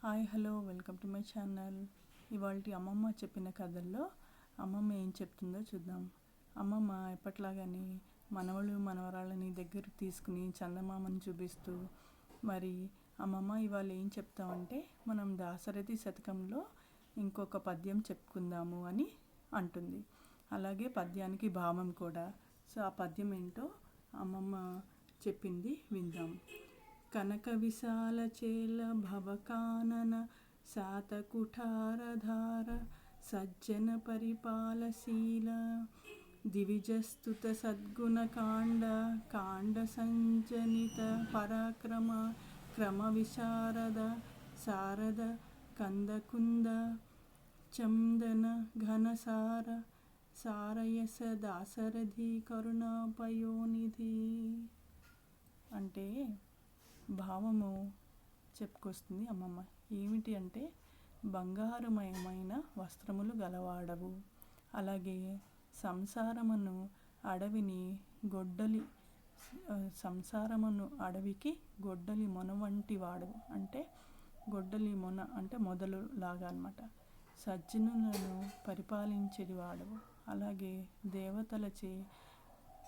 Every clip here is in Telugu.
Hi hello welcome to my channel. ఇవాళ అమ్మమ్మ చెప్పిన కథల్లో అమ్మమ్మ ఏం చెప్తుందో చూద్దాం. అమ్మమ్మ ఎప్పట్లాగానే మనవళ్ళు మనవరాళ్ళని దగ్గరికి తీసుకుని చందమామని చూపిస్తూ మరి అమ్మమ్మ ఇవాళ ఏం చెప్తామంటే మనం దాశరథి శతకంలో ఇంకొక పద్యం చెప్పుకుందాము అని అంటుంది. అలాగే పద్యానికి భావం కూడా. సో ఆ పద్యం ఏంటో అమ్మమ్మ చెప్పింది విందాం. కనక విశాల చేల భవకానన శాత కుఠారధార సజ్జన పరిపాలశీల దివిజస్తుత సద్గుణ కాండ కాండ సంజనిత పరాక్రమ క్రమ విశారద శారద కందకుంద చందన ఘనసార సారయస దాశరథి కరుణాపయోనిధి అంటే భావము చెప్పుకొస్తుంది అమ్మమ్మ. ఏమిటి అంటే బంగారుమయమైన వస్త్రములు గలవాడవు, అలాగే సంసారమును అడవిని గొడ్డలి సంసారమును అడవికి గొడ్డలి మొన వంటి వాడు. అంటే గొడ్డలి మొన అంటే మొదలు లాగా అన్నమాట. సజ్జనులను పరిపాలించేది వాడవు, అలాగే దేవతలచే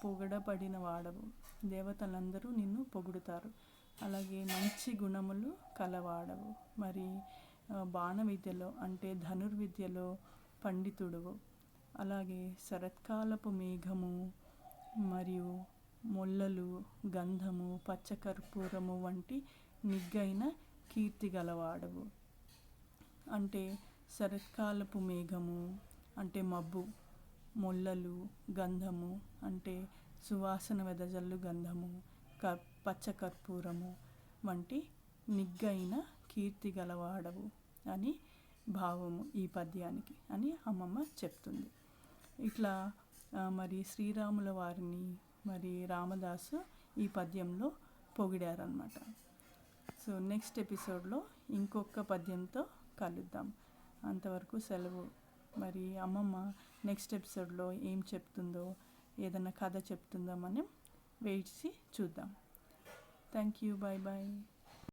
పొగడబడిన వాడవు, దేవతలందరూ నిన్ను పొగుడుతారు. అలాగే మంచి గుణములు కలవాడవు, మరి బాణ విద్యలో అంటే ధనుర్విద్యలో పండితుడువు, అలాగే శరత్కాలపు మేఘము మరియు మొల్లలు గంధము పచ్చకర్పూరము వంటి నిగ్గైన కీర్తి గలవాడవు. అంటే శరత్కాలపు మేఘము అంటే మబ్బు, మొల్లలు గంధము అంటే సువాసన వెదజల్లు గంధము, పచ్చకర్పూరము వంటి నిగ్గైన కీర్తి గలవాడవు అని భావము ఈ పద్యానికి అని అమ్మమ్మ చెప్తుంది. ఇట్లా మరి శ్రీరాముల వారిని మరి రామదాసు ఈ పద్యంలో పొగిడారనమాట. సో నెక్స్ట్ ఎపిసోడ్లో ఇంకొక పద్యంతో కలుద్దాం. అంతవరకు సెలవు. మరి అమ్మమ్మ నెక్స్ట్ ఎపిసోడ్లో ఏం చెప్తుందో, ఏదైనా కథ చెప్తుందో మనం వెయిట్ చేసి చూద్దాం. Thank you. Bye bye.